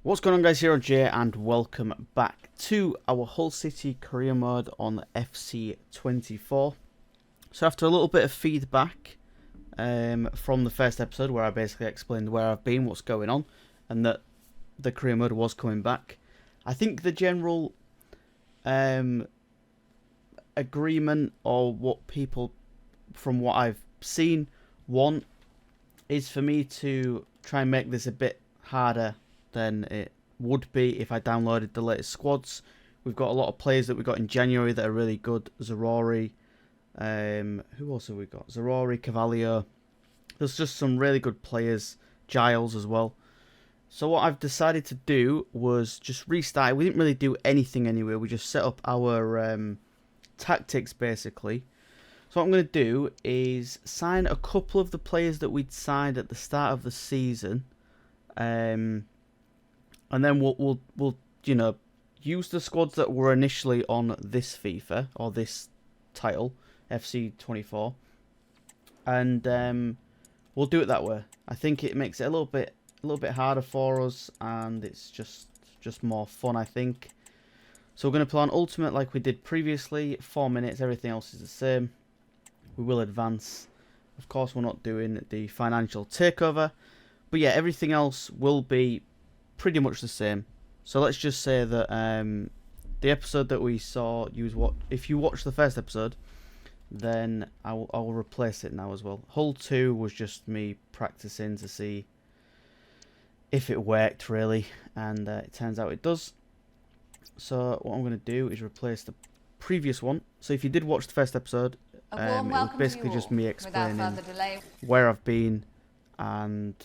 What's going on, guys? EirronJ, and welcome back to our Hull City career mode on FC24. So after a little bit of feedback from the first episode, where I basically explained where I've been, what's going on, and that the career mode was coming back, I think the general agreement, or what people, from what I've seen, want is for me to try and make this a bit harder than it would be if I downloaded the latest squads. We've got a lot of players that we got in January that are really good. Zarori, who else have we got? Zarori, Cavalier. There's just some really good players. Giles as well. So what I've decided to do was just restart. We didn't really do anything anyway. We just set up our tactics basically. So what I'm going to do is sign a couple of the players that we'd signed at the start of the season. And then we'll use the squads that were initially on this FIFA, or this title, FC24, and we'll do it that way. I think it makes it a little bit harder for us, and it's just more fun, I think. So we're going to play on Ultimate like we did previously. 4 minutes, everything else is the same. We will advance. Of course, we're not doing the financial takeover, but yeah, everything else will be pretty much the same. So let's just say that the episode that we saw, if you watched the first episode, then I'll replace it now as well. Hull 2 was just me practicing to see if it worked really, and it turns out it does. So what I'm going to do is replace the previous one. So if you did watch the first episode, it was basically just me explaining where I've been, and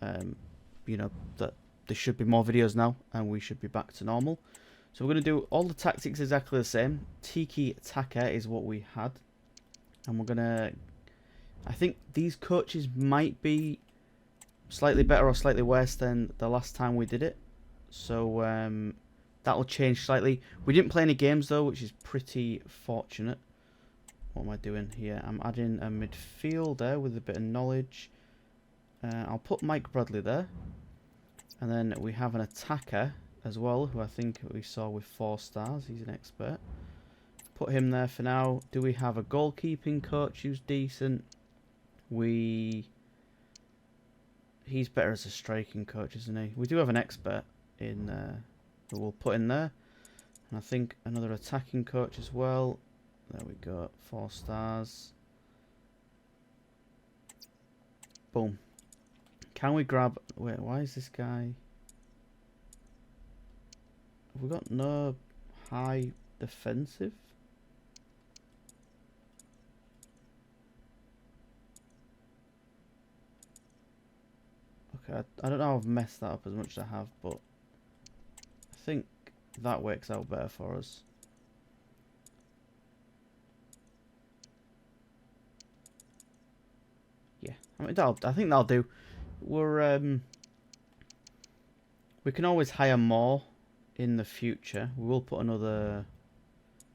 that there should be more videos now, and we should be back to normal. So we're going to do all the tactics exactly the same. Tiki Taka is what we had, and we're going to, I think these coaches might be slightly better or slightly worse than the last time we did it, so that'll change slightly. We didn't play any games though, which is pretty fortunate. What am I doing here? I'm adding a midfielder with a bit of knowledge. I'll put Mike Bradley there. And then we have an attacker as well, who I think we saw with 4 stars. He's an expert. Put him there for now. Do we have a goalkeeping coach who's decent? He's better as a striking coach, isn't he? We do have an expert in who we'll put in there. And I think another attacking coach as well. There we go. 4 stars. Boom. Can we grab... Wait, why is this guy... Have we got no high defensive? Okay, I don't know how I've messed that up as much as I have, but I think that works out better for us. Yeah, I mean, I think that'll do. We can always hire more in the future. We will put another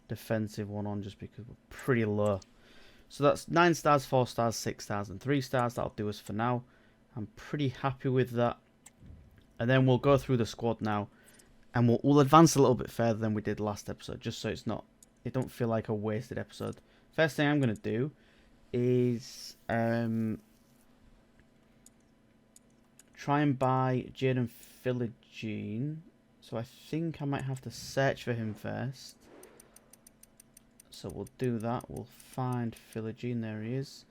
defensive one on just because we're pretty low. So that's 9 stars, 4 stars, 6 stars, and 3 stars. That'll do us for now. I'm pretty happy with that. And then we'll go through the squad now, and we'll advance a little bit further than we did last episode, just so it don't feel like a wasted episode. First thing I'm gonna do is try and buy Jaden Philogene. So I think I might have to search for him first. So we'll do that. We'll find Philogene. There he is.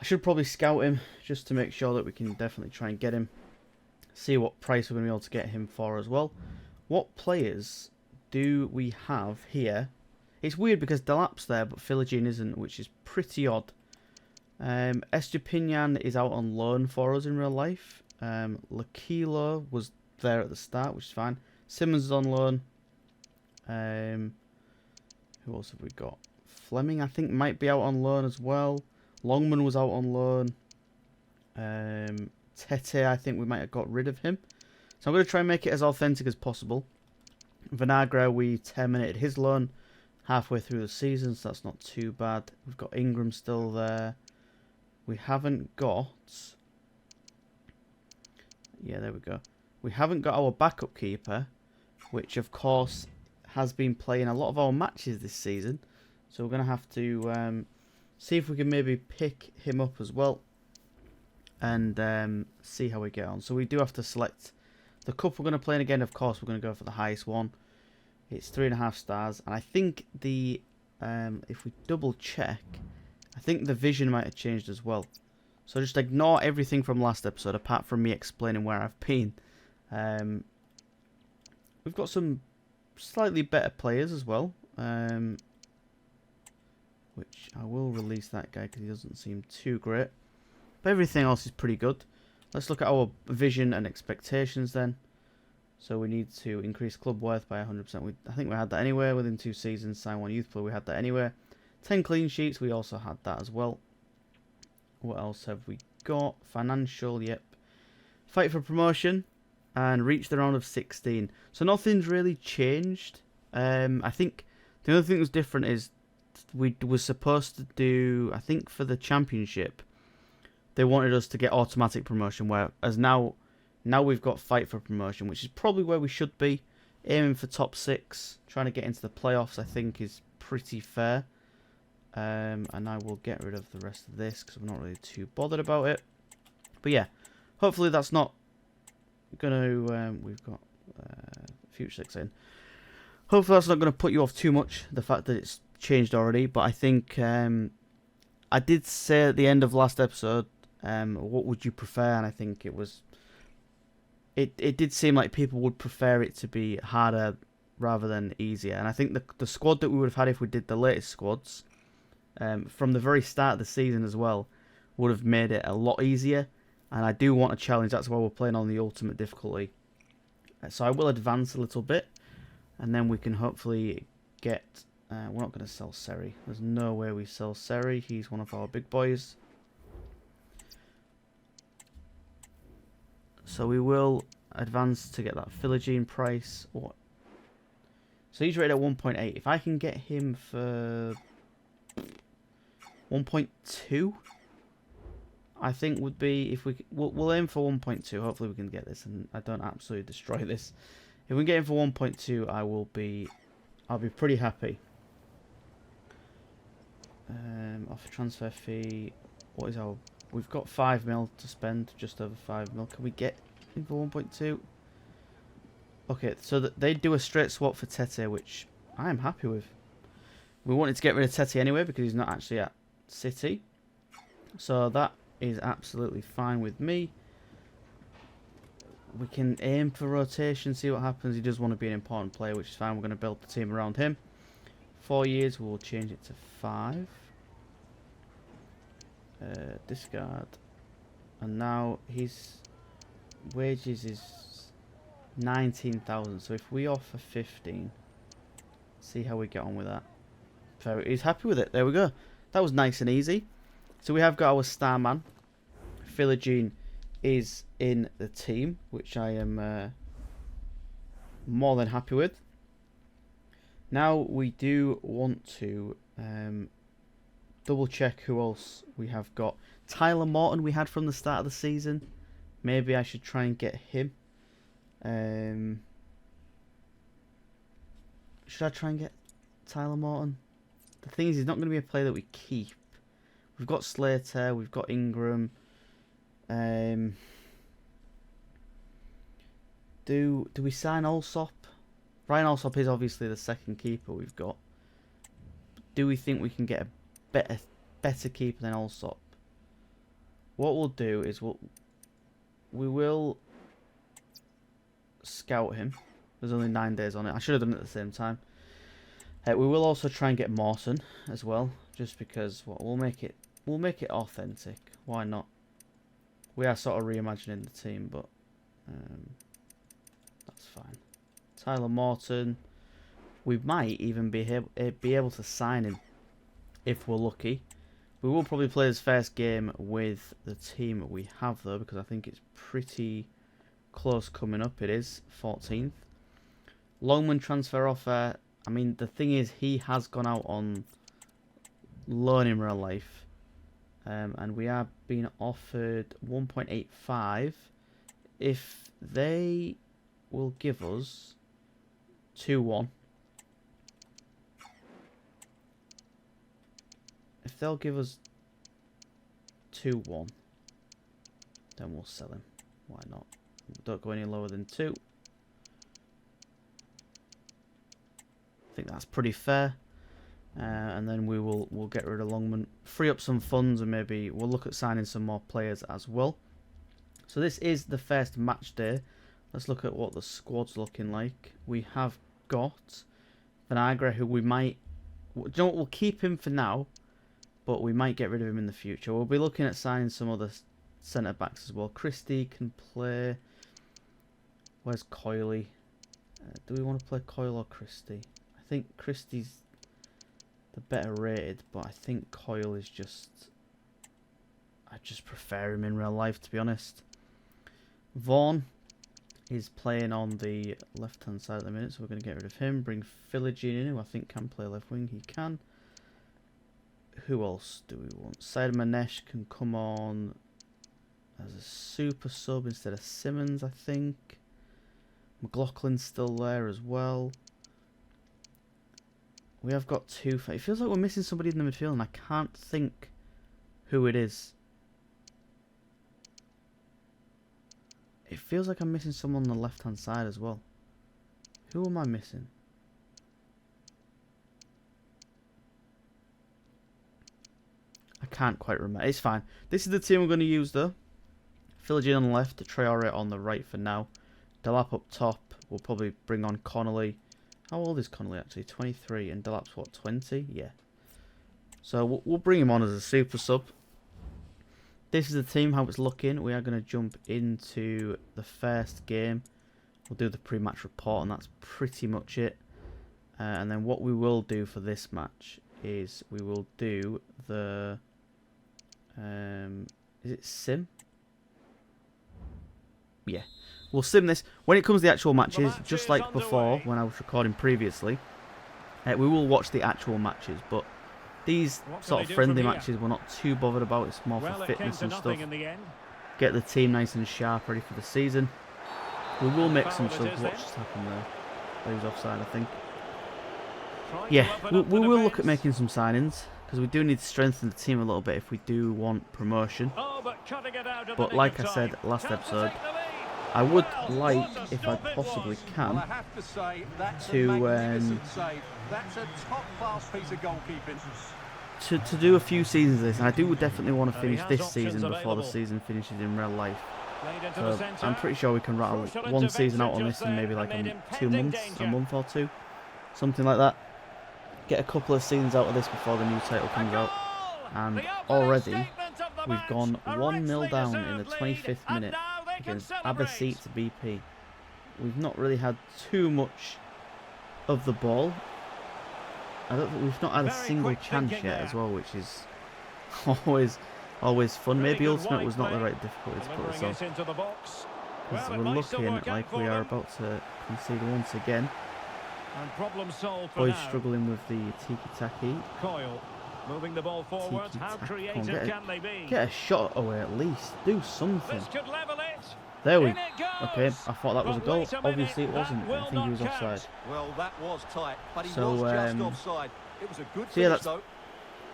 I should probably scout him just to make sure that we can definitely try and get him. See what price we're going to be able to get him for as well. What players do we have here? It's weird because Delap's there, but Philogene isn't, which is pretty odd. Estupinian is out on loan for us in real life. Lakilo was there at the start, which is fine. Simmons is on loan. Who else have we got? Fleming, I think, might be out on loan as well. Longman was out on loan. Tete, I think we might have got rid of him. So I'm going to try and make it as authentic as possible. Vinagra, we terminated his loan halfway through the season, so that's not too bad. We've got Ingram still there. We haven't got... Yeah, there we go. We haven't got our backup keeper, which of course has been playing a lot of our matches this season. So we're going to have to see if we can maybe pick him up as well. And see how we get on. So we do have to select the cup we're going to play in. Again, of course, we're going to go for the highest one. It's 3.5 stars. And I think the if we double check, I think the vision might have changed as well. So just ignore everything from last episode, apart from me explaining where I've been. We've got some slightly better players as well. Which I will release that guy because he doesn't seem too great. But everything else is pretty good. Let's look at our vision and expectations then. So we need to increase club worth by 100%. I think we had that anyway within 2 seasons. Sign 1 youth player, we had that anyway. 10 clean sheets, we also had that as well. What else have we got? Financial, yep. Fight for promotion and reach the round of 16. So nothing's really changed. I think the only thing that was different is we were supposed to do, I think for the championship, they wanted us to get automatic promotion, whereas now we've got fight for promotion, which is probably where we should be. Aiming for top 6, trying to get into the playoffs, I think is pretty fair. And I will get rid of the rest of this because I'm not really too bothered about it. But yeah, hopefully that's not going to... we've got future 6 in. Hopefully that's not going to put you off too much, the fact that it's changed already. But I think I did say at the end of last episode, what would you prefer? And I think it was... It did seem like people would prefer it to be harder rather than easier. And I think the squad that we would have had if we did the latest squads, from the very start of the season as well, would have made it a lot easier. And I do want a challenge. That's why we're playing on the ultimate difficulty. So I will advance a little bit. And then we can hopefully get... we're not going to sell Seri. There's no way we sell Seri. He's one of our big boys. So we will advance to get that Philogene price. What? So he's rated at 1.8. If I can get him for 1.2, I think would be, if we'll aim for 1.2. Hopefully we can get this and I don't absolutely destroy this. If we get him for 1.2, I'll be pretty happy. Off transfer fee. What is our... We've got 5 mil to spend, just over 5 mil. Can we get him for 1.2? Okay, so they do a straight swap for Tete, which I am happy with. We wanted to get rid of Tete anyway because he's not actually at City. So that is absolutely fine with me. We can aim for rotation, see what happens. He does want to be an important player, which is fine. We're going to build the team around him. 4 years, we'll change it to 5. Discard. And now his wages is 19,000. So if we offer 15, see how we get on with that. So he's happy with it. There we go. That was nice and easy. So we have got our star man. Philogene is in the team, which I am more than happy with. Now we do want to double check who else we have got. Tyler Morton we had from the start of the season. Maybe I should try and get him. Should I try and get Tyler Morton? The thing is, he's not going to be a player that we keep. We've got Slater, we've got Ingram. Do we sign Allsop? Ryan Allsop is obviously the second keeper we've got. Do we think we can get a better keeper than Allsop? What we'll do is we will scout him. There's only 9 days on it. I should have done it at the same time. We will also try and get Morton as well, just because we'll make it authentic. Why not? We are sort of reimagining the team, but that's fine. Tyler Morton. We might even be able to sign him if we're lucky. We will probably play his first game with the team we have though, because I think it's pretty close coming up. It is 14th. Longman transfer offer. I mean, the thing is, he has gone out on loan in real life, and we are being offered 1.85 if they will give us 2-1. If they'll give us 2-1, then we'll sell him. Why not? Don't go any lower than 2. I think that's pretty fair. And then we'll get rid of Longman, free up some funds, and maybe we'll look at signing some more players as well. So this is the first match day. Let's look at what the squad's looking like. We have got Vinagre, who we might... Do you know what? We'll keep him for now, but we might get rid of him in the future. We'll be looking at signing some other centre-backs as well. Christie can play... Where's Coyley? Do we want to play Coyle or Christie? I think Christie's the better rated, but I think Coyle is just... I just prefer him in real life, to be honest. Vaughan is playing on the left-hand side at the minute, so we're going to get rid of him. Bring Philogene in, who I think can play left wing. He can. Who else do we want? Said Manesh can come on as a super sub instead of Simmons, I think. McLaughlin's still there as well. We have got 2... It feels like we're missing somebody in the midfield, and I can't think who it is. It feels like I'm missing someone on the left-hand side as well. Who am I missing? I can't quite remember. It's fine. This is the team we're going to use, though. Philogene on the left, Traore on the right for now. Delap up top. We'll probably bring on Connolly. How old is Connolly, actually? 23. And Delap's, what, 20? Yeah. So we'll bring him on as a super sub. This is the team, how it's looking. We are going to jump into the first game. We'll do the pre-match report, and that's pretty much it. And then what we will do for this match is we will do the... is it sim? Yeah. We'll sim this. When it comes to the actual matches, just like before, when I was recording previously, we will watch the actual matches, but these sort of friendly matches we're not too bothered about. It's more for fitness and stuff. Get the team nice and sharp, ready for the season. We will make some subs. What just happened there? He was offside, I think. Yeah, we will look at making some signings, because we do need to strengthen the team a little bit if we do want promotion. But like I said last episode, I would like, if I possibly can, to do a few seasons of this, and I do definitely want to finish this season before the season finishes in real life. So I'm pretty sure we can rattle one season out on this in maybe like 2 months, a month or 2, something like that. Get a couple of seasons out of this before the new title comes out, and already we've gone 1-0 down in the 25th minute against Abbasid BP. We've not really had too much of the ball. I don't think we've not had a single chance yet as well, which is always fun. Maybe Ultimate was not the right difficulty to put this on, because we're looking like we are about to concede once again. Boys struggling with the tiki-taki. Moving the ball forward. How creative can they be? Get a shot away at least. Do something. There we go. Okay, I thought that was a goal. Obviously it wasn't. I think he was offside. Well, that was tight, but he so, was just offside. It was a good so yeah, that's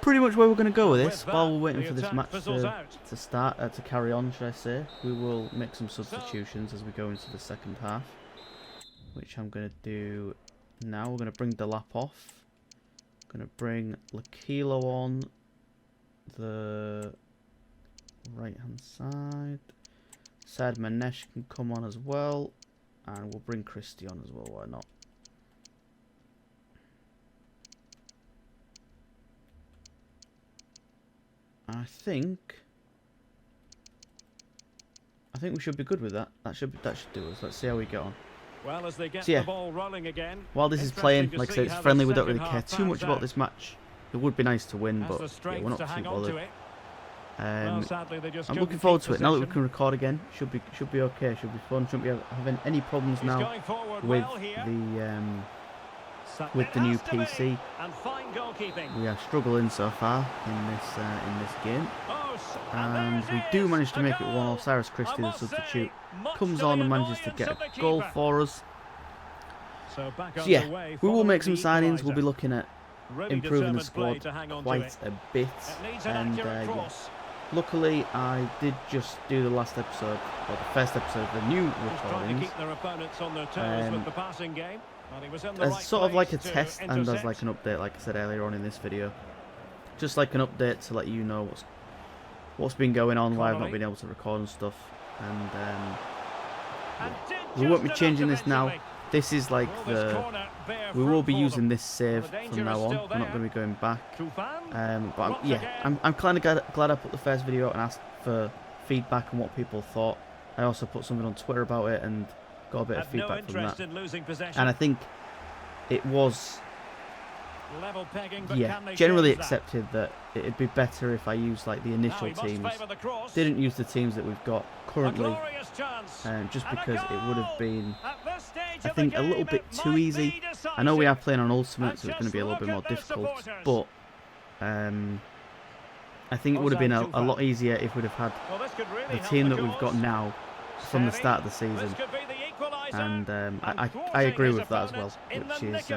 pretty much where we're going to go with this. While we're waiting for this match to start, to carry on, should I say, we will make some substitutions as we go into the second half, which I'm going to do now. We're going to bring Delap off. Going to bring Lakilo on the right hand side. Said Manesh can come on as well, and we'll bring Christie on as well. Why not? I think we should be good with that. That should do us. Let's see how we get on. Well, as they get so yeah, the ball rolling again, while this is playing, like I said, it's friendly. We don't really care too much about this match. It would be nice to win, but yeah, we're not too bothered. I'm looking forward to it. Now that we can record again, should be okay. Should be fun. Shouldn't be having any problems now with with the new PC. And fine goalkeeping. We are struggling so far in this game, and we do manage to make it 1-0. Cyrus Christie, the substitute, comes on and manages to get a goal for us. So yeah, we will make some signings. We'll be looking at improving the squad quite a bit, and yeah. Luckily, I did just do the last episode, or the first episode of the new recordings, as sort of like a test and as like an update, like I said earlier on in this video. Just like an update to let you know what's been going on, why I've not been able to record and stuff. And we won't be changing this now. This is like we will be using this save from now on. We're not going to be going back. But yeah, I'm kind of glad I put the first video out and asked for feedback on what people thought. I also put something on Twitter about it and got a bit of feedback from that. And I think it was, yeah, generally accepted that it'd be better if I used like the initial teams. Didn't use the teams that we've got currently, just because it would have been, I think, a little bit too easy. I know we are playing on Ultimate, so it's going to be a little bit more difficult, but I think it would have been a lot easier if we'd have had the team that we've got now from the start of the season. And I agree with that as well, which is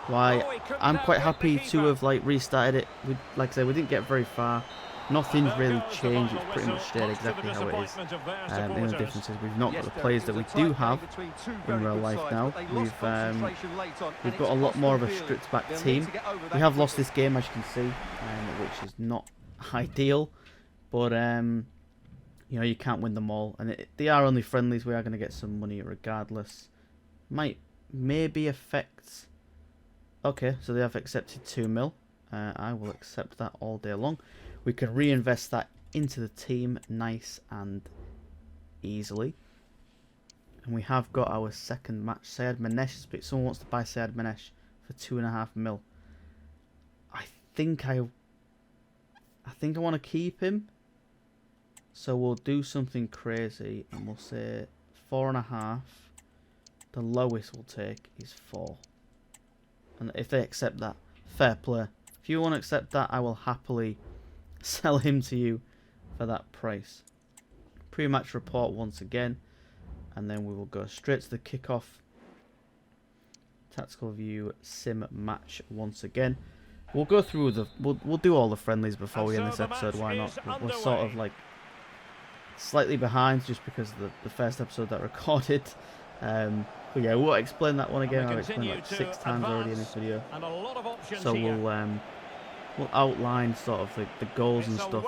why I'm quite happy to have like restarted it. Like I said, we didn't get very far. Nothing's really changed. It's pretty much stayed exactly how it is. The only difference is we've not got the players that we do have in real life now. We've got a lot more of a stripped back team. We have lost this game, as you can see, which is not ideal. But you know, you can't win them all, and they are only friendlies. We are going to get some money regardless. Maybe affect. Okay, so they have accepted 2 mil. I will accept that all day long. We can reinvest that into the team nice and easily. And we have got our second match. Sayed Manesh, someone wants to buy Sayed Manesh for 2.5 mil. I think I want to keep him. So we'll do something crazy and we'll say 4.5. The lowest we'll take is 4. And if they accept that, fair play. If you want to accept that, I will happily sell him to you for that price. Pre-match report once again, and then we will go straight to the kickoff. Tactical view sim match once again. We'll go through we'll do all the friendlies before we end this episode. Why not? We're sort of like slightly behind just because of the first episode that recorded. But yeah, we'll explain that one again. I've explained like 6 times already in this video. So we'll outline sort of the goals and stuff.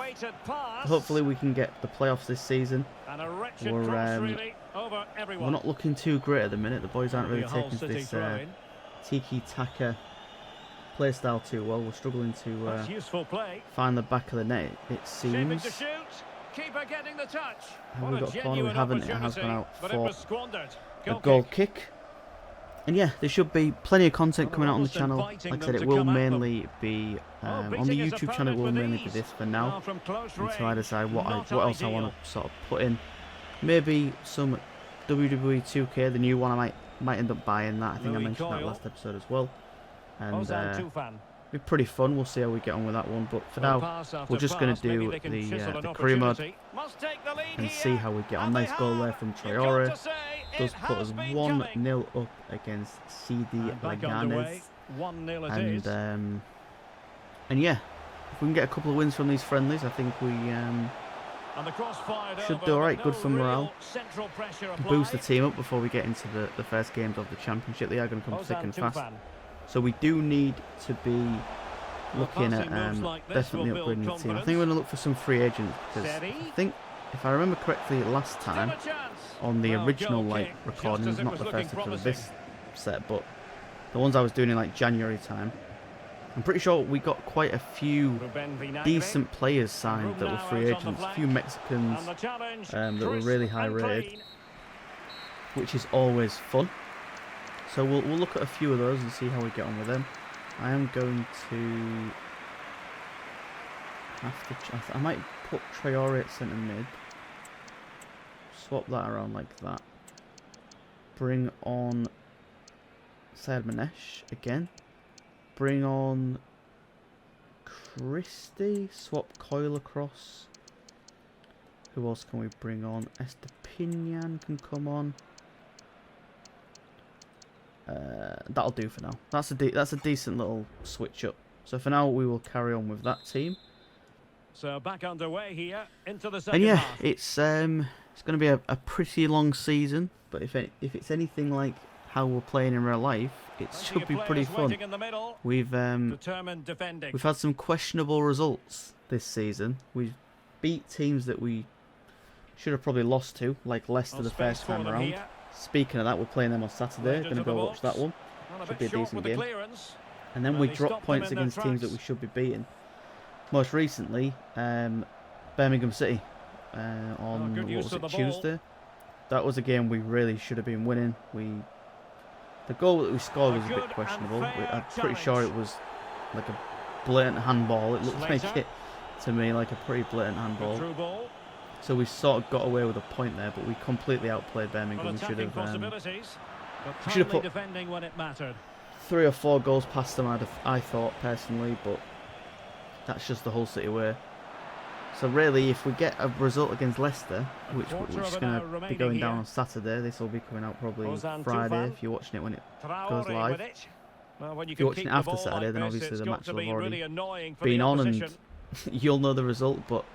Hopefully we can get the playoffs this season. We're not looking too great at the minute. The boys aren't really taking this tiki-taka playstyle too well. We're struggling to find the back of the net, it seems. Have we got a corner? We haven't. It has gone out for a goal kick. And yeah, there should be plenty of content coming out on the channel. Like I said, it will mainly be on the YouTube channel. It will mainly be this for now, until I decide what else I want to sort of put in. Maybe some WWE 2K, the new one. I might end up buying that. I think I mentioned that last episode as well. And be pretty fun. We'll see how we get on with that one. But for now, we're just going to do the career mode and see how we get on. Nice goal there from Traore. Does put us 1-0 up against CD Leganes. And yeah, if we can get a couple of wins from these friendlies, I think we should do alright. Good for morale. Boost the team up before we get into the first games of the championship. They are going to come thick and fast. So we do need to be looking at definitely upgrading the team. I think we're going to look for some free agents, because I think, if I remember correctly, last time on the original like recordings, not the first episode of this set, but the ones I was doing in like January time, I'm pretty sure we got quite a few decent players signed that were free agents, a few Mexicans that were really high rated, which is always fun. So we'll look at a few of those and see how we get on with them. I am going to have to. I might put Traore at centre mid. Swap that around like that. Bring on Sayed Manesh again. Bring on Christie. Swap Coyle across. Who else can we bring on? Estepinian can come on. That'll do for now. That's a decent little switch up. So for now, we will carry on with that team. So back underway here into the second And yeah, half. it's going to be a pretty long season. But if it's anything like how we're playing in real life, it should be pretty fun. We've had some questionable results this season. We've beat teams that we should have probably lost to, like Leicester the first time around. Speaking of that, we're playing them on Saturday. Going to go watch that one. Should be a decent game. And then we drop points against teams that we should be beating. Most recently, Birmingham City on what was it, Tuesday. That was a game we really should have been winning. The goal that we scored was a bit questionable. I'm pretty sure it was like a blatant handball. It looked like it to me like a pretty blatant handball. So we sort of got away with a point there, but we completely outplayed Birmingham. We should have put 3 or 4 goals past them, I thought personally, but that's just the Hull City way. So really, if we get a result against Leicester, which is going to be going down on Saturday, this will be coming out probably Friday if you're watching it when it goes live. If you're watching it after Saturday, then obviously the match will have already been on and you'll know the result, but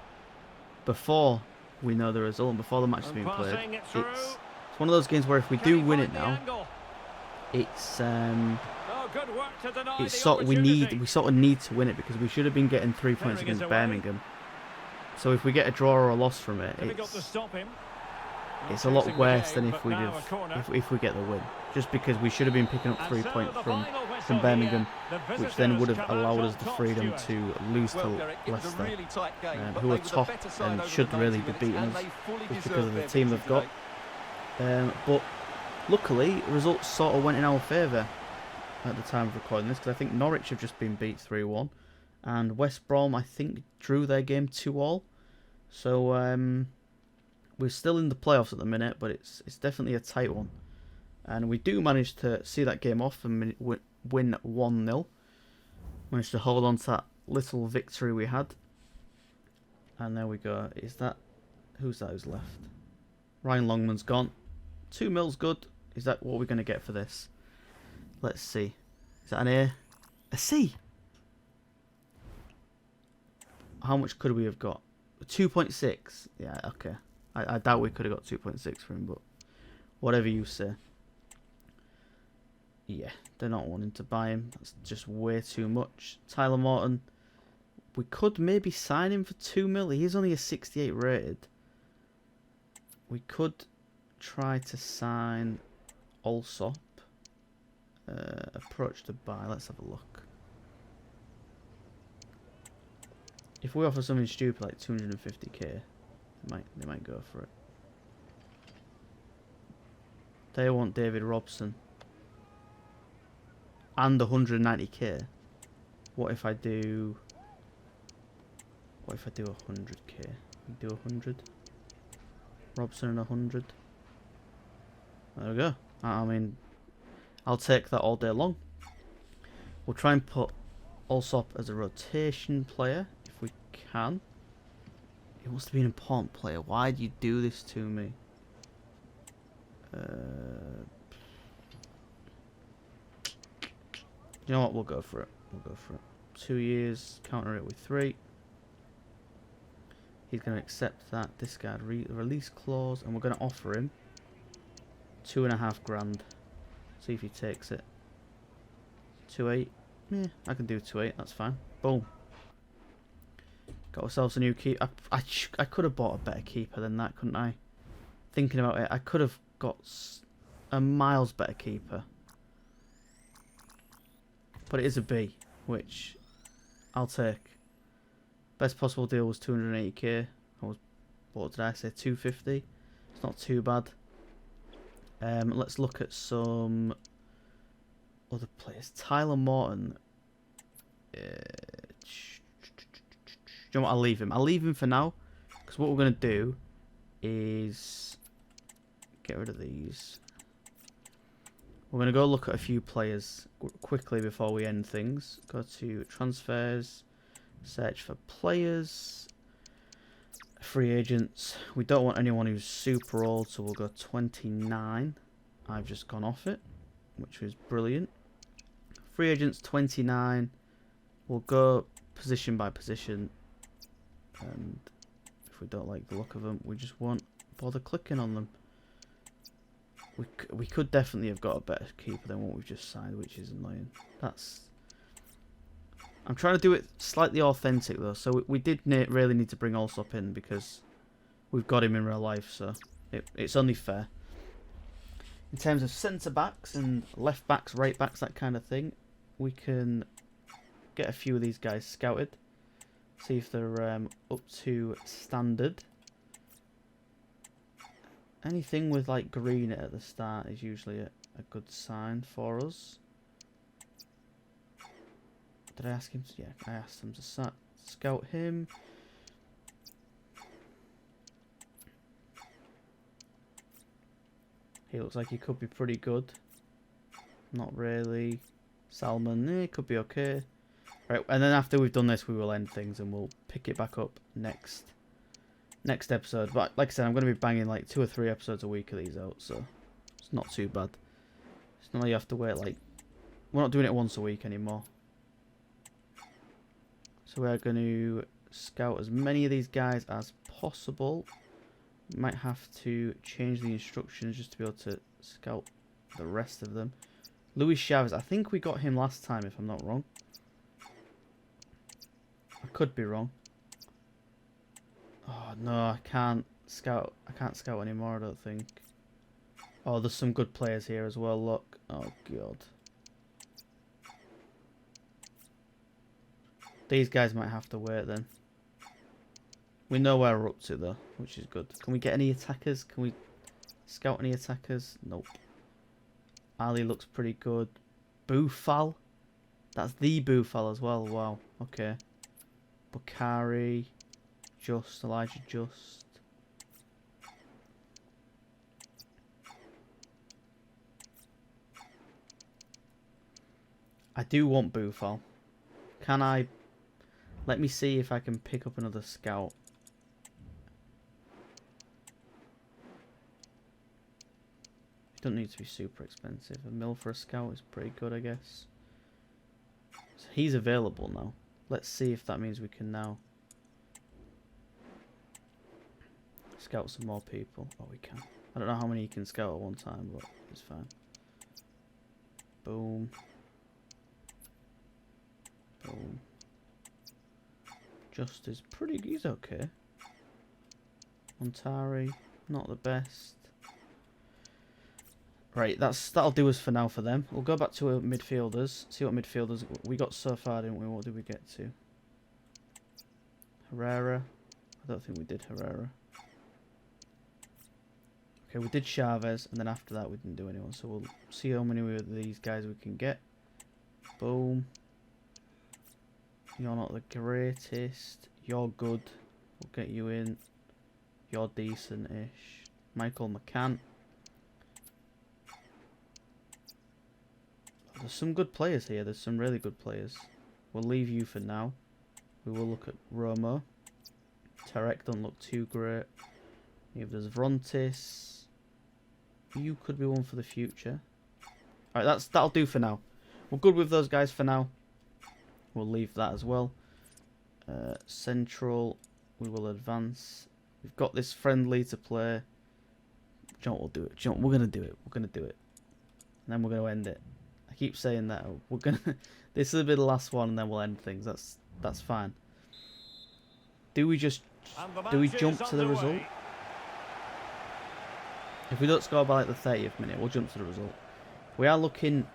before we know the result and before the match has been played, it's one of those games where if we do win it now, we sort of need to win it because we should have been getting 3 points against Birmingham. So if we get a draw or a loss from it, it's a lot worse than if we get the win. Just because we should have been picking up 3 points from Birmingham, which then would have allowed us the freedom to lose to Leicester, who are top and should really be beating us just because of the team they've got. But luckily, results sort of went in our favour at the time of recording this, because I think Norwich have just been beat 3-1. And West Brom, I think, drew their game 2-2. So we're still in the playoffs at the minute, but it's definitely a tight one. And we do manage to see that game off and win 1-0. Managed to hold on to that little victory we had. And there we go. Who's who's left? Ryan Longman's gone. 2 mils good. Is that what we're going to get for this? Let's see. Is that an A? A C? How much could we have got? 2.6. Yeah, okay. I doubt we could have got 2.6 for him, but whatever you say. Yeah, they're not wanting to buy him. That's just way too much. Tyler Morton. We could maybe sign him for 2 mil. He is only a 68 rated. We could try to sign Allsop. Approach to buy. Let's have a look. If we offer something stupid like 250k, they might go for it. They want David Robson and 190k. What if I do 100k? We do 100. Robson and 100. There we go. I mean, I'll take that all day long. We'll try and put Allsop as a rotation player if we can. He wants to be an important player. Why do you do this to me? You know what? We'll go for it. 2 years. Counter it with 3. He's going to accept that. Discard release clause, and we're going to offer him 2.5 grand. See if he takes it. 2.8. Yeah, I can do 2.8. That's fine. Boom. Got ourselves a new keeper. I could have bought a better keeper than that, couldn't I? Thinking about it, I could have got a miles better keeper. But it is a B, which I'll take. Best possible deal was 280k. What did I say? 250. It's not too bad. Let's look at some other players. Tyler Morton. Do you know what? I'll leave him. I'll leave him for now, because what we're going to do is get rid of these. We're going to go look at a few players quickly before we end things. Go to transfers, search for players, free agents. We don't want anyone who's super old, so we'll go 29. I've just gone off it, which was brilliant. Free agents 29. We'll go position by position, and if we don't like the look of them, we just won't bother clicking on them. We could definitely have got a better keeper than what we've just signed, which is annoying. I'm trying to do it slightly authentic though, so we did really need to bring Allsop in because we've got him in real life, so it's only fair. In terms of centre backs and left backs, right backs, that kind of thing, we can get a few of these guys scouted, see if they're up to standard. Anything with like green at the start is usually a good sign for us. Did I ask him to? Yeah, I asked him to scout him. He looks like he could be pretty good. Not really. Salmon, could be okay. Right, and then after we've done this, we will end things and we'll pick it back up next episode. But like I said, I'm going to be banging like 2 or 3 episodes a week of these out, so it's not too bad. It's not like you have to wait like... We're not doing it once a week anymore. So we're going to scout as many of these guys as possible. Might have to change the instructions just to be able to scout the rest of them. Luis Chavez, I think we got him last time if I'm not wrong. I could be wrong. Oh no, I can't scout anymore, I don't think. Oh, there's some good players here as well, look. Oh god. These guys might have to wait then. We know where we're up to though, which is good. Can we get any attackers? Can we scout any attackers? Nope. Ali looks pretty good. Boufal. That's the Boufal as well, wow. Okay. Bukhari. Elijah Just. I do want Boufal. Can I... Let me see if I can pick up another scout. It doesn't need to be super expensive. A mil for a scout is pretty good, I guess. So he's available now. Let's see if that means we can now scout some more people. Oh, we can. I don't know how many you can scout at one time, but it's fine. Boom. Boom. Just is pretty... He's okay. Montari, not the best. Right, that'll do us for now for them. We'll go back to our midfielders. See what midfielders we got so far, didn't we? What did we get to? Herrera. I don't think we did Herrera. Okay, we did Chavez, and then after that we didn't do anyone. So we'll see how many of these guys we can get. Boom. You're not the greatest. You're good. We'll get you in. You're decent-ish. Michael McCann. There's some good players here. There's some really good players. We'll leave you for now. We will look at Romo. Tarek don't look too great. If there's Vrontis, you could be one for the future. Alright, that'll do for now. We're good with those guys for now. We'll leave that as well. Central, we will advance. We've got this friendly to play. John will do it. John, we're gonna do it. We're gonna do it. And then we're gonna end it. I keep saying that. We're gonna. This will be the last one, and then we'll end things. That's fine. Do we jump to the result? If we don't score by like the 30th minute, we'll jump to the result. We are looking...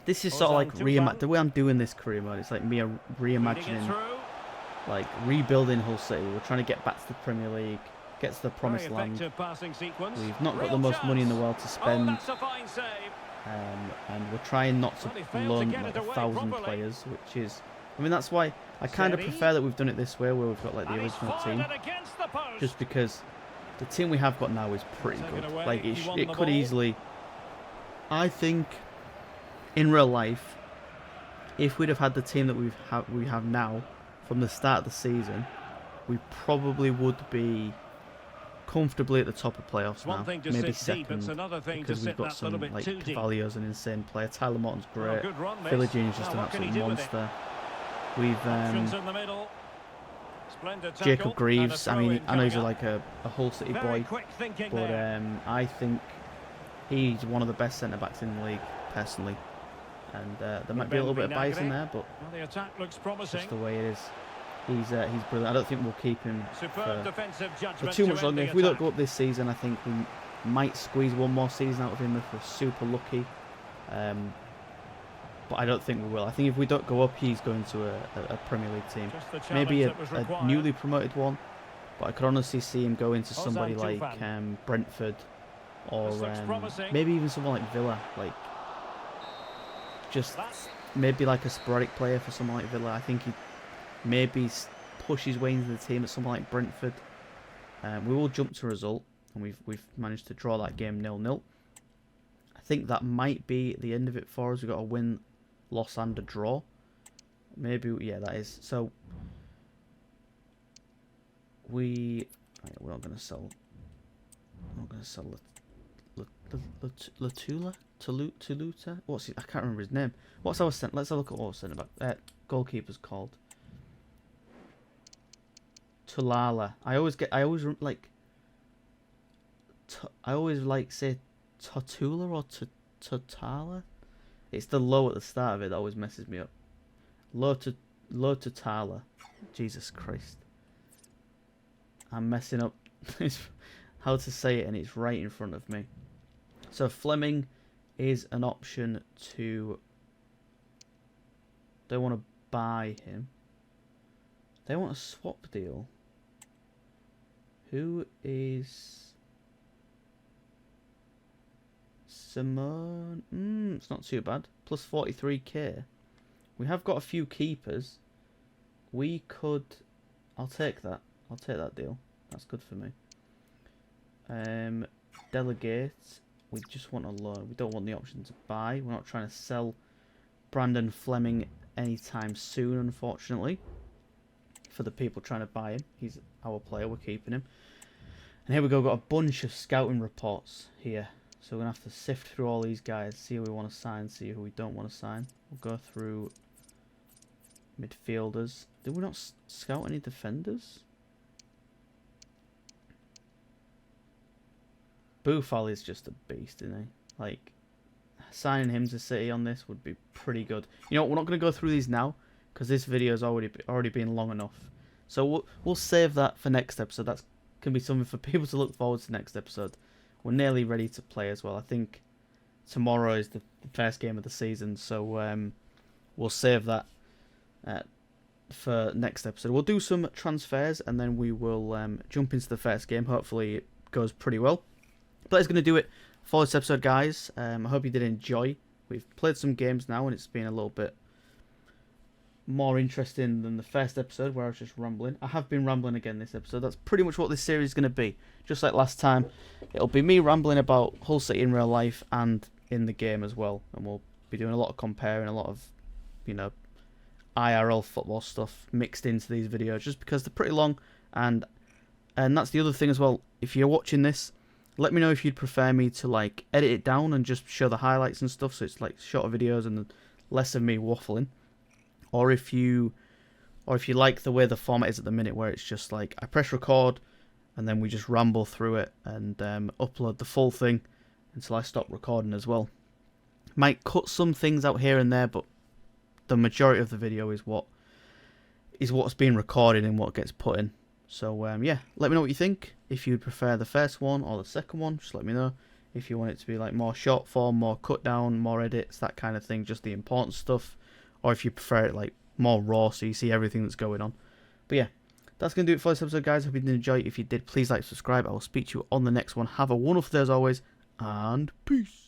This is sort of like the way I'm doing this career mode. It's like me reimagining, like rebuilding Hull City. We're trying to get back to the Premier League, get to the promised land. We've not got the most money in the world to spend, and we're trying not to loan like 1,000 players, which is... I mean, that's why I kind of prefer that we've done it this way, where we've got like the original team, just because the team we have got now is pretty good. Like it could easily... I think in real life, if we'd have had the team that we have now from the start of the season, we probably would be comfortably at the top of playoffs now. Maybe second, because we've got some like Cavalio's an insane player. Tyler Morton's great. Philly Jr.'s just an absolute monster. We've Jacob Greaves. I mean, I know he's like a Hull City boy, but I think he's one of the best centre backs in the league personally. And there might be a little bit of bias in there, but it's just the way it is. He's brilliant. I don't think we'll keep him for too much longer. If we don't go up this season, I think we might squeeze one more season out of him if we're super lucky. But I don't think we will. I think if we don't go up, he's going to a Premier League team. Maybe a newly promoted one. But I could honestly see him go into somebody like Brentford, or maybe even someone like Villa. Like, just maybe like a sporadic player for someone like Villa. I think he maybe push his way into the team at someone like Brentford. We will jump to a result, and we've managed to draw that game 0-0. I think that might be the end of it for us. We've got a win, loss, and a draw. Maybe, yeah, that is. So we're not going to sell. I'm not going to sell Tuluta. What's he? I can't remember his name. What's our centre? Let's have a look at what our centre back. Goalkeeper's called Tulala. I always say Totula or Totala. It's the low at the start of it that always messes me up. Low Totala. Jesus Christ. I'm messing up how to say it, and it's right in front of me. So Fleming is an option to. They want to buy him. They want a swap deal. Who is Simone? It's not too bad. Plus 43k. We have got a few keepers. We could. I'll take that. I'll take that deal. That's good for me. Delegate. We just want a loan. We don't want the option to buy. We're not trying to sell Brandon Fleming anytime soon, unfortunately. For the people trying to buy him. He's our player. We're keeping him. And here we go. Got a bunch of scouting reports here. So we're going to have to sift through all these guys. See who we want to sign. See who we don't want to sign. We'll go through midfielders. Did we not scout any defenders? Boufal is just a beast, isn't he? Like, signing him to City on this would be pretty good. You know what? We're not going to go through these now, because this video has already been long enough. So we'll save that for next episode. That's going to be something for people to look forward to next episode. We're nearly ready to play as well. I think tomorrow is the first game of the season, so we'll save that for next episode. We'll do some transfers, and then we will jump into the first game. Hopefully it goes pretty well. But that's going to do it for this episode, guys. I hope you did enjoy. We've played some games now, and it's been a little bit more interesting than the first episode where I was just rambling. I have been rambling again this episode. That's pretty much what this series is going to be. Just like last time, it'll be me rambling about Hull City in real life and in the game as well. And we'll be doing a lot of comparing, a lot of, you know, IRL football stuff mixed into these videos, just because they're pretty long. And that's the other thing as well. If you're watching this, let me know if you'd prefer me to like edit it down and just show the highlights and stuff, so it's like shorter videos and less of me waffling. Or if you like the way the format is at the minute, where it's just like I press record and then we just ramble through it and upload the full thing until I stop recording as well. Might cut some things out here and there, but the majority of the video is what's being recorded and what gets put in. So yeah, let me know what you think. If you'd prefer the first one or the second one, just let me know. If you want it to be like more short form, more cut down, more edits, that kind of thing, just the important stuff. Or if you prefer it like more raw, so you see everything that's going on. But yeah, that's going to do it for this episode, guys. Hope you did enjoy. If you did, please like, subscribe. I will speak to you on the next one. Have a wonderful day as always, and peace.